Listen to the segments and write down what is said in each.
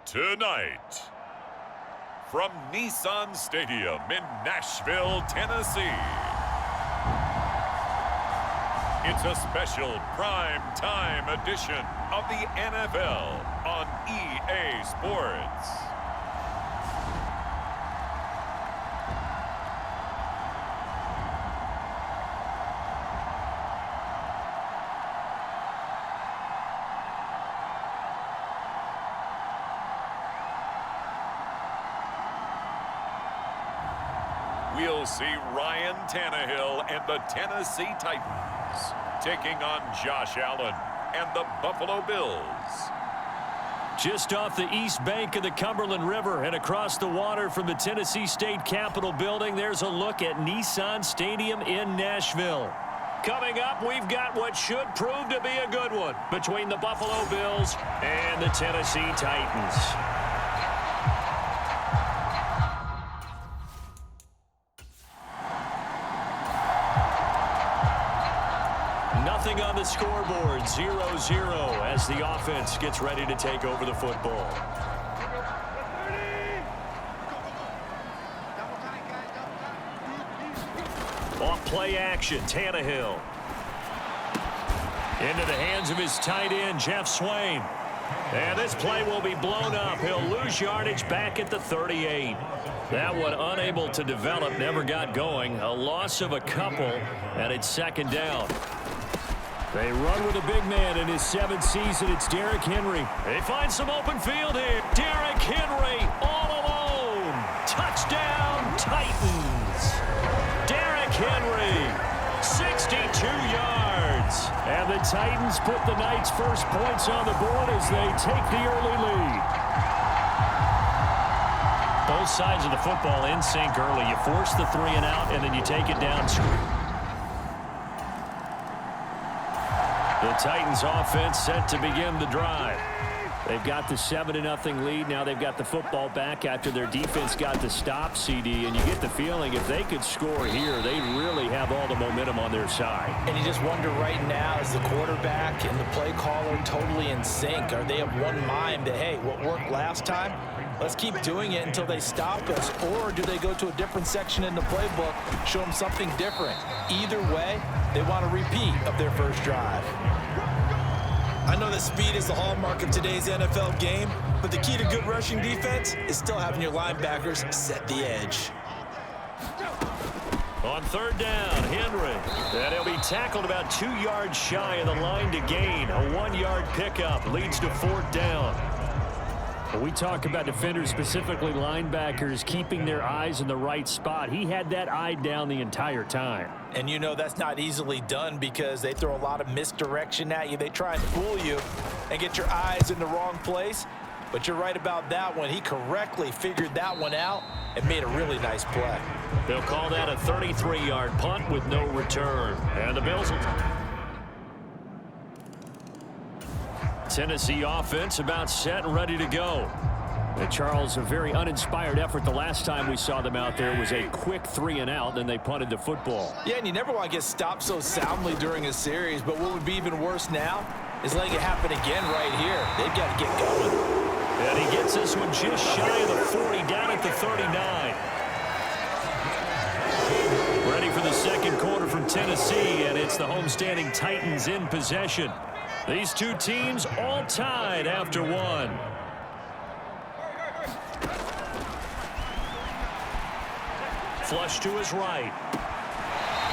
Tonight, from Nissan Stadium in Nashville, Tennessee, it's a special prime time edition of the NFL on EA Sports. We'll see Ryan Tannehill and the Tennessee Titans taking on Josh Allen and the Buffalo Bills. Just off the east bank of the Cumberland River and across the water from the Tennessee State Capitol building, there's a look at Nissan Stadium in Nashville. Coming up, we've got what should prove to be a good one between the Buffalo Bills and the Tennessee Titans. Nothing on the scoreboard, 0-0 as the offense gets ready to take over the football. Off play action, Tannehill. Into the hands of his tight end, Jeff Swain. And this play will be blown up. He'll lose yardage back at the 38. That one unable to develop, never got going. A loss of a couple, and it's second down. They run with a big man in his 7th season. It's Derrick Henry. They find some open field here. Derrick Henry all alone. Touchdown, Titans. Derrick Henry, 62 yards. And the Titans put the Knights' first points on the board as they take the early lead. Both sides of the football in sync early. You force the 3 and out, and then you take it down. The Titans offense set to begin the drive. They've got the 7-0 lead. Now they've got the football back after their defense got the stop, CD. And you get the feeling if they could score here, they really have all the momentum on their side. And you just wonder right now, is the quarterback and the play caller totally in sync? Are they of one mind that, hey, what worked last time, let's keep doing it until they stop us? Or do they go to a different section in the playbook, show them something different? Either way, they want a repeat of their first drive. I know that speed is the hallmark of today's NFL game, but the key to good rushing defense is still having your linebackers set the edge. On third down, Henry. And he'll be tackled about 2 yards shy of the line to gain. A 1-yard pickup leads to 4th down. When we talk about defenders, specifically linebackers, keeping their eyes in the right spot, he had that eye down the entire time. And you know that's not easily done because they throw a lot of misdirection at you. They try and fool you and get your eyes in the wrong place. But you're right about that one. He correctly figured that one out and made a really nice play. They'll call that a 33-yard punt with no return. And the Bills will... Tennessee offense about set and ready to go. And Charles, a very uninspired effort. The last time we saw them out there was a quick 3 and out, then they punted the football. Yeah, and you never want to get stopped so soundly during a series, but what would be even worse now is letting it happen again right here. They've got to get going. And he gets this one just shy of the 40, down at the 39. Ready for the second quarter from Tennessee, and it's the homestanding Titans in possession. These two teams all tied after one. Flush to his right.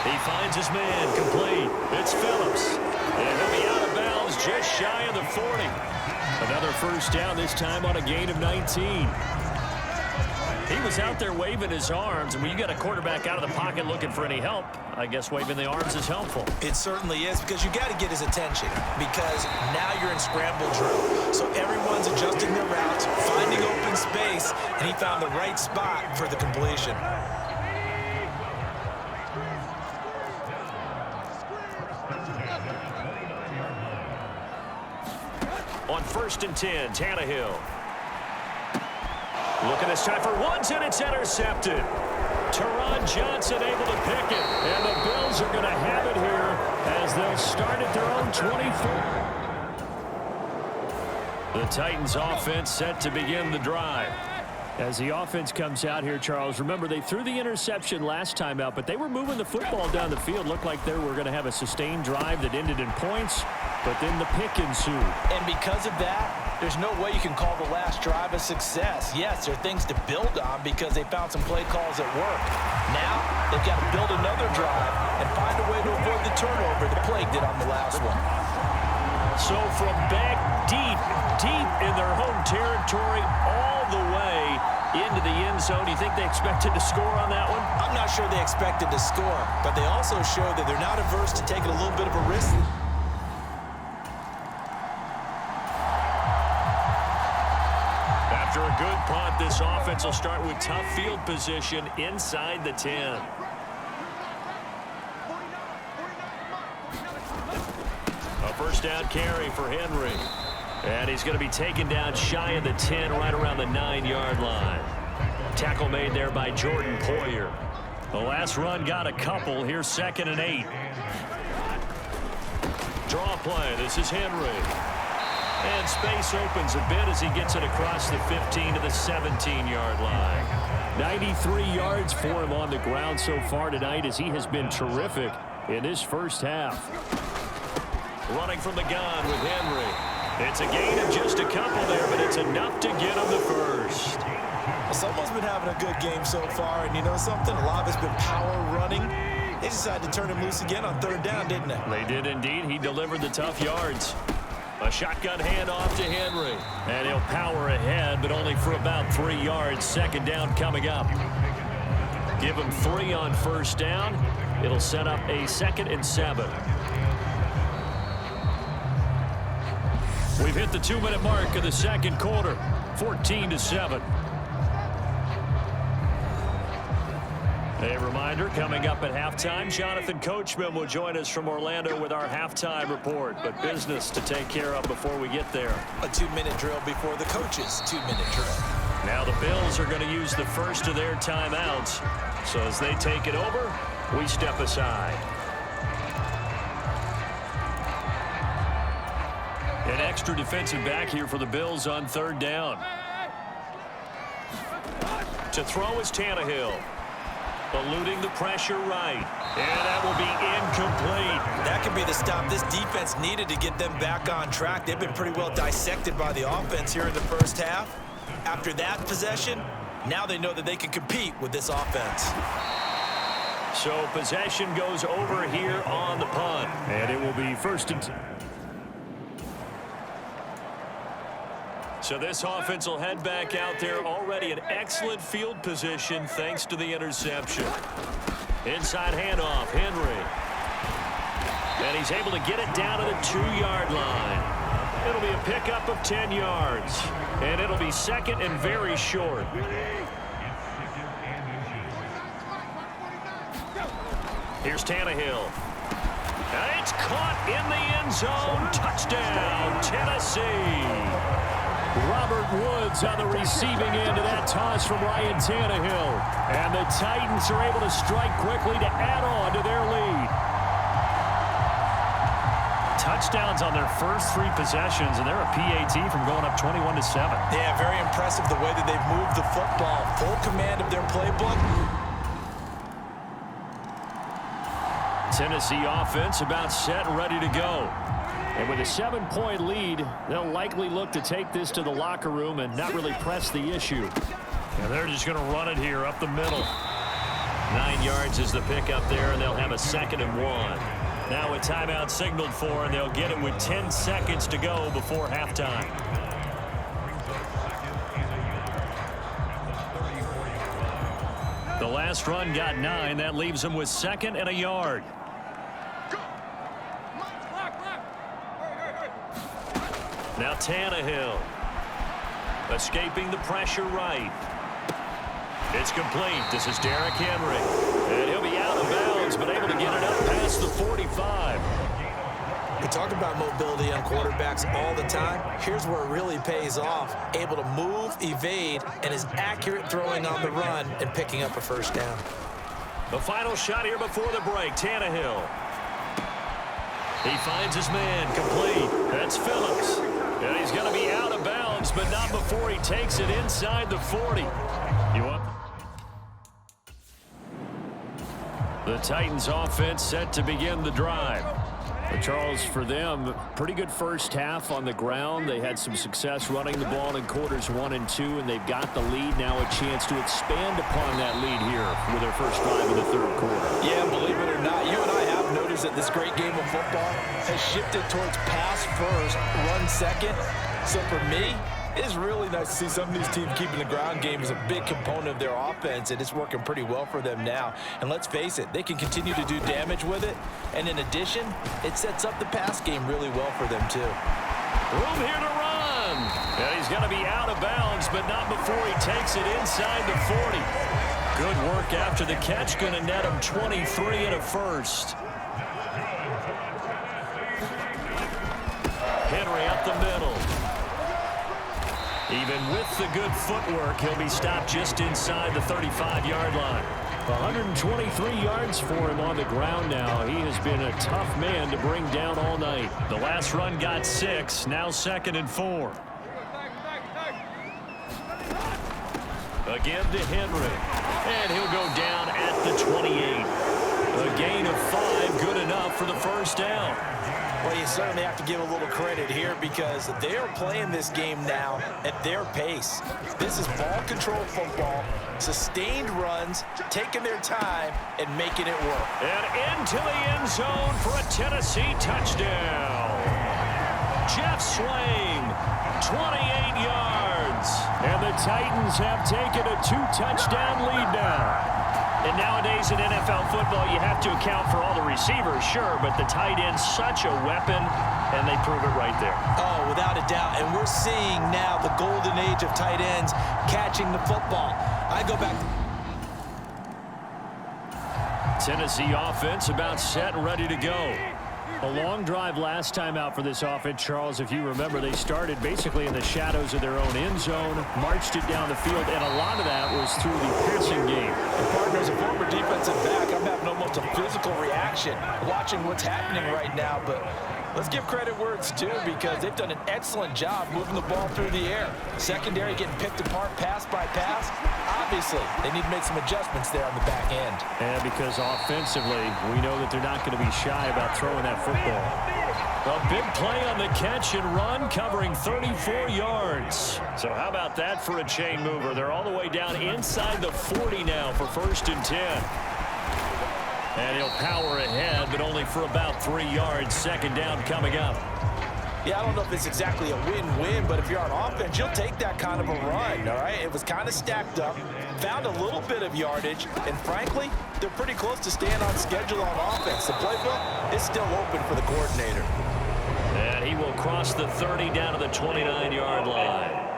He finds his man complete. It's Phillips. And he'll be out of bounds just shy of the 40. Another first down, this time on a gain of 19. He was out there waving his arms, and when you got a quarterback out of the pocket looking for any help, I guess waving the arms is helpful. It certainly is, because you got to get his attention, because now you're in scramble drill. So everyone's adjusting their routes, finding open space, and he found the right spot for the completion. On 1st and 10, Tannehill. Looking this time for Woods, and it's intercepted. Teron Johnson able to pick it, and the Bills are going to have it here as they'll start at their own 24. The Titans offense set to begin the drive. As the offense comes out here, Charles, remember they threw the interception last time out, but they were moving the football down the field. Looked like they were going to have a sustained drive that ended in points, but then the pick ensued. And because of that, there's no way you can call the last drive a success. Yes, there are things to build on because they found some play calls that work. Now, they've got to build another drive and find a way to avoid the turnover the Plague did on the last one. So from back deep in their home territory, all the way into the end zone, do you think they expected to score on that one? I'm not sure they expected to score, but they also showed that they're not averse to taking a little bit of a risk. After a good punt, this offense will start with tough field position inside the 10. A first down carry for Henry. And he's going to be taken down shy of the 10, right around the 9-yard line. Tackle made there by Jordan Poyer. The last run got a couple. Here's 2nd and 8. Draw play. This is Henry. And space opens a bit as he gets it across the 15 to the 17-yard line. 93 yards for him on the ground so far tonight as he has been terrific in this first half. Running from the gun with Henry. It's a gain of just a couple there, but it's enough to get him the first. Well, someone's been having a good game so far, and you know something? A lot of it's been power running. They decided to turn him loose again on 3rd down, didn't they? They did indeed. He delivered the tough yards. A shotgun handoff to Henry. And he'll power ahead, but only for about 3 yards. 2nd down coming up. Give him 3 on 1st down. It'll set up a 2nd and 7. We've hit the 2-minute mark of the 2nd quarter. 14-7. A reminder, coming up at halftime, Jonathan Coachman will join us from Orlando with our halftime report. But business to take care of before we get there. A 2-minute drill before the coach's 2-minute drill. Now the Bills are going to use the first of their timeouts. So as they take it over, we step aside. An extra defensive back here for the Bills on 3rd down. To throw is Tannehill. Eluding the pressure right. And that will be incomplete. That could be the stop this defense needed to get them back on track. They've been pretty well dissected by the offense here in the first half. After that possession, now they know that they can compete with this offense. So possession goes over here on the punt. And it will be 1st and 10. So this offense will head back out there, already in excellent field position thanks to the interception. Inside handoff, Henry. And he's able to get it down to the 2-yard line. It'll be a pickup of 10 yards. And it'll be 2nd and very short. Here's Tannehill. And it's caught in the end zone. Touchdown, Tennessee. Robert Woods on the receiving end of that toss from Ryan Tannehill. And the Titans are able to strike quickly to add on to their lead. Touchdowns on their first 3 possessions, and they're a PAT from going up 21-7. Yeah, very impressive the way that they've moved the football. Full command of their playbook. Tennessee offense about set and ready to go. And with a 7-point lead, they'll likely look to take this to the locker room and not really press the issue. And they're just going to run it here up the middle. 9 yards is the pickup there, and they'll have a 2nd and 1. Now a timeout signaled for, and they'll get it with 10 seconds to go before halftime. The last run got 9. That leaves him with 2nd and a yard. Now Tannehill. Escaping the pressure right. It's complete. This is Derrick Henry. And he'll be out of bounds, but able to get it up past the 45. We talk about mobility on quarterbacks all the time. Here's where it really pays off. Able to move, evade, and is accurate throwing on the run and picking up a first down. The final shot here before the break. Tannehill. He finds his man. Complete. That's Phillips. And he's going to be out of bounds, but not before he takes it inside the 40. You want the Titans offense set to begin the drive. But Charles, for them, pretty good first half on the ground. They had some success running the ball in quarters 1 and 2, and they've got the lead now, a chance to expand upon that lead here with their first drive in the third quarter. Yeah, believe it or not, you and I have noticed that this great game of football has shifted towards pass first, run second. So for me, it's really nice to see some of these teams keeping the ground game as a big component of their offense, and it's working pretty well for them now. And let's face it, they can continue to do damage with it. And in addition, it sets up the pass game really well for them, too. Room here to run. And he's going to be out of bounds, but not before he takes it inside the 40. Good work after the catch. Going to net him 23 and a first. Henry up the middle. Even with the good footwork, he'll be stopped just inside the 35-yard line. 123 yards for him on the ground now. He has been a tough man to bring down all night. The last run got 6, now 2nd and 4. Again to Henry. And he'll go down at the 28. A gain of 5, good enough for the first down. Well, you certainly have to give a little credit here because they are playing this game now at their pace. This is ball control football, sustained runs, taking their time, and making it work. And into the end zone for a Tennessee touchdown. Jeff Swain, 28 yards. And the Titans have taken a 2-touchdown lead now. And nowadays in NFL football, you have to account for all the receivers, sure, but the tight end's such a weapon, and they prove it right there. Oh, without a doubt. And we're seeing now the golden age of tight ends catching the football. I go back. Tennessee offense about set and ready to go. A long drive last time out for this offense, Charles. If you remember, they started basically in the shadows of their own end zone, marched it down the field, and a lot of that was through the passing game. And partner, as a former defensive back, I'm having almost a physical reaction watching what's happening right now. But let's give credit where it's due because they've done an excellent job moving the ball through the air. Secondary getting picked apart pass by pass. Obviously, they need to make some adjustments there on the back end. And because offensively, we know that they're not going to be shy about throwing that football. A big play on the catch and run, covering 34 yards. So how about that for a chain mover? They're all the way down inside the 40 now for 1st and 10. And he'll power ahead, but only for about 3 yards. 2nd down coming up. Yeah, I don't know if it's exactly a win-win, but if you're on offense, you'll take that kind of a run, all right? It was kind of stacked up, found a little bit of yardage, and frankly, they're pretty close to staying on schedule on offense. The playbook is still open for the coordinator. And he will cross the 30 down to the 29-yard line.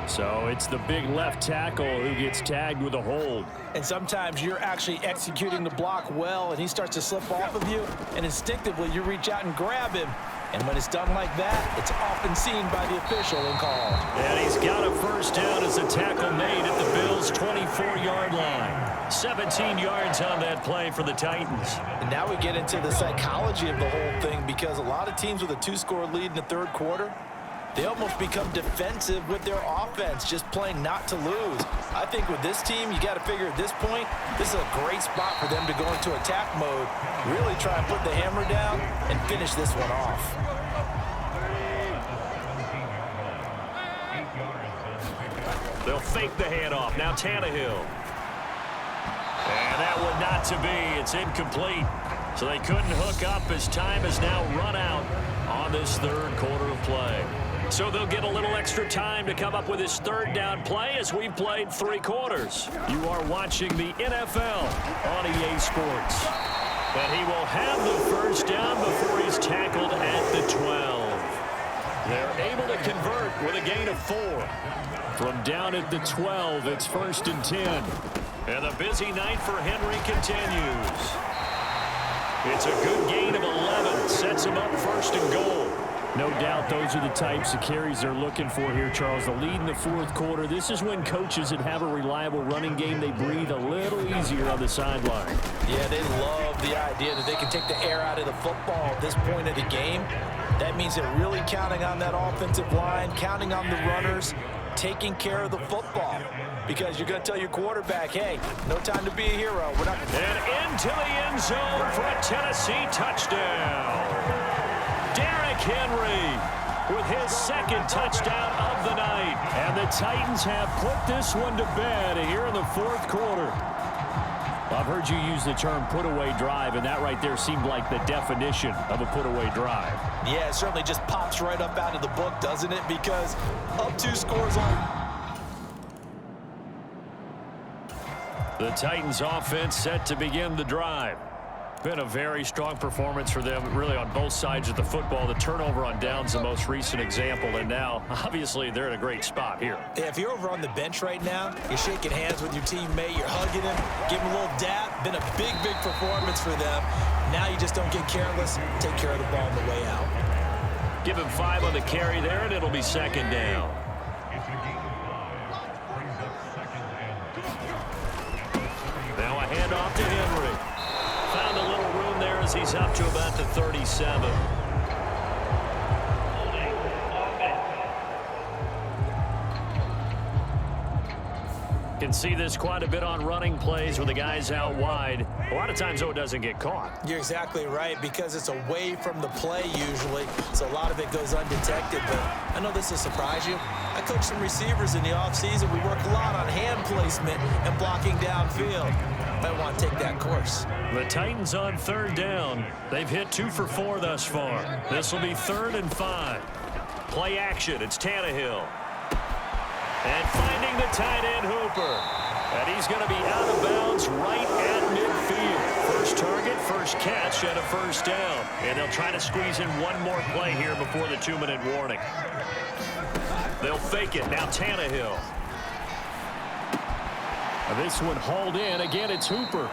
So it's the big left tackle who gets tagged with a hold. And sometimes you're actually executing the block well, and he starts to slip off of you, and instinctively you reach out and grab him. And when it's done like that, it's often seen by the official and called. And he's got a first down as the tackle made at the Bills' 24-yard line. 17 yards on that play for the Titans. And now we get into the psychology of the whole thing because a lot of teams with a 2-score lead in the third quarter, they almost become defensive with their offense, just playing not to lose. I think with this team, you got to figure at this point, this is a great spot for them to go into attack mode, really try and put the hammer down and finish this one off. They'll fake the handoff. Now Tannehill. And that one not to be. It's incomplete. So they couldn't hook up as time has now run out on this third quarter of play. So they'll get a little extra time to come up with his third down play as we've played 3 quarters. You are watching the NFL on EA Sports. And he will have the first down before he's tackled at the 12. They're able to convert with a gain of 4. From down at the 12, it's 1st and 10. And the busy night for Henry continues. It's a good gain of 11. Sets him up 1st and goal. No doubt those are the types of carries they're looking for here, Charles. The lead in the 4th quarter. This is when coaches that have a reliable running game, they breathe a little easier on the sideline. Yeah, they love the idea that they can take the air out of the football at this point of the game. That means they're really counting on that offensive line, counting on the runners, taking care of the football. Because you're going to tell your quarterback, hey, no time to be a hero. We're not. And into the end zone for a Tennessee touchdown. Derrick Henry with his 2nd touchdown of the night. And the Titans have put this one to bed here in the 4th quarter. I've heard you use the term put-away drive, and that right there seemed like the definition of a put-away drive. Yeah, it certainly just pops right up out of the book, doesn't it? Because up 2 scores on. The Titans offense set to begin the drive. Been a very strong performance for them, really, on both sides of the football. The turnover on downs, the most recent example, and now, obviously, they're in a great spot here. Yeah, if you're over on the bench right now, you're shaking hands with your teammate, you're hugging him, giving him a little dap. Been a big, big performance for them. Now you just don't get careless. Take care of the ball on the way out. Give him 5 on the carry there, and it'll be 2nd down. Now a handoff to Henry. Found a little room there as he's up to about the 37. Can see this quite a bit on running plays with the guys out wide. A lot of times, though, it doesn't get caught. You're exactly right, because it's away from the play usually, so a lot of it goes undetected. But I know this will surprise you. I coach some receivers in the offseason. We work a lot on hand placement and blocking downfield. Might want to take that course. The Titans on 3rd down. They've hit 2 for 4 thus far. This will be 3rd and 5. Play action. It's Tannehill. And finding the tight end Hooper. And he's going to be out of bounds right at midfield. First target, first catch, and a 1st down. And they'll try to squeeze in one more play here before the 2-minute warning. They'll fake it. Now Tannehill. This one hauled in. Again, it's Hooper.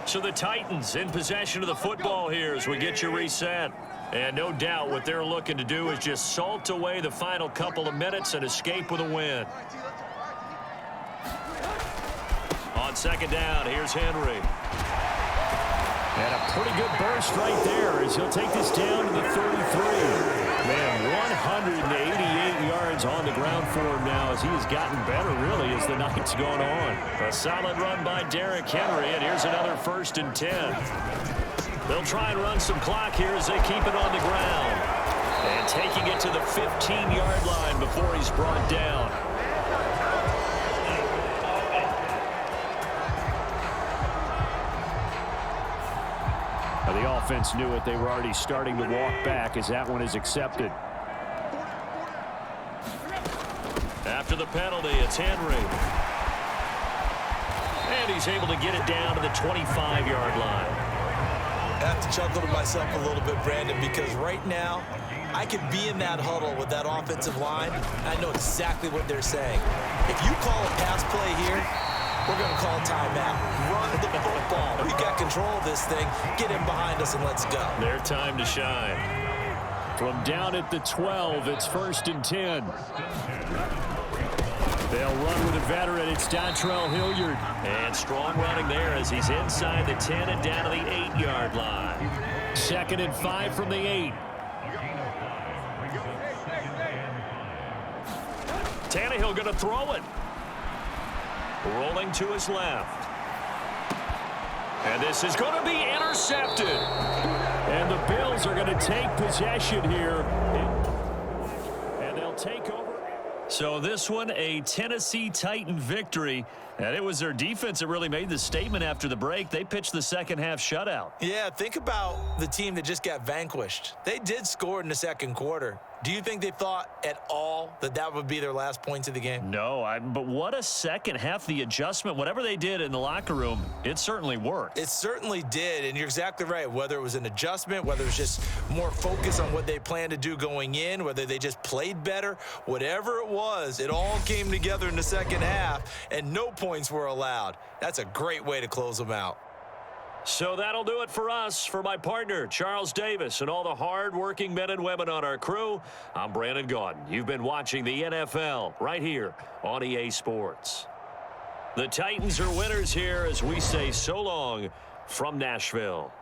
So the Titans in possession of the football here as we get you reset. And no doubt what they're looking to do is just salt away the final couple of minutes and escape with a win. On 2nd down, here's Henry. And a pretty good burst right there as he'll take this down to the 33. Man, 188 yards on the ground for him now as he has gotten better, really, as the night's gone on. A solid run by Derrick Henry, and here's another 1st and 10. They'll try and run some clock here as they keep it on the ground. And taking it to the 15-yard line before he's brought down. The offense knew it. They were already starting to walk back as that one is accepted. After the penalty, it's Henry. And he's able to get it down to the 25-yard line. I have to chuckle to myself a little bit, Brandon, because right now I could be in that huddle with that offensive line. I know exactly what they're saying. If you call a pass play here, we're going to call a timeout. Run the football. We got control of this thing. Get him behind us and let's go. Their time to shine. From down at the 12, it's 1st and 10. They'll run with a veteran. It's Dontrell Hilliard. And strong running there as he's inside the 10 and down to the 8-yard line. 2nd and 5 from the 8. Tannehill going to throw it. Rolling to his left. And this is going to be intercepted. And the Bills are going to take possession here. And they'll take over. So this one, a Tennessee Titan victory. And it was their defense that really made the statement after the break. They pitched the second half shutout. Yeah, think about the team that just got vanquished. They did score in the second quarter. Do you think they thought at all that that would be their last points of the game? No, but what a second half. The adjustment, whatever they did in the locker room, it certainly worked. It certainly did, and you're exactly right. Whether it was an adjustment, whether it was just more focus on what they planned to do going in, whether they just played better, whatever it was, it all came together in the second half, and no points were allowed. That's a great way to close them out. So that'll do it for us. For my partner, Charles Davis, and all the hard-working men and women on our crew, I'm Brandon Gaudin. You've been watching the NFL right here on EA Sports. The Titans are winners here as we say so long from Nashville.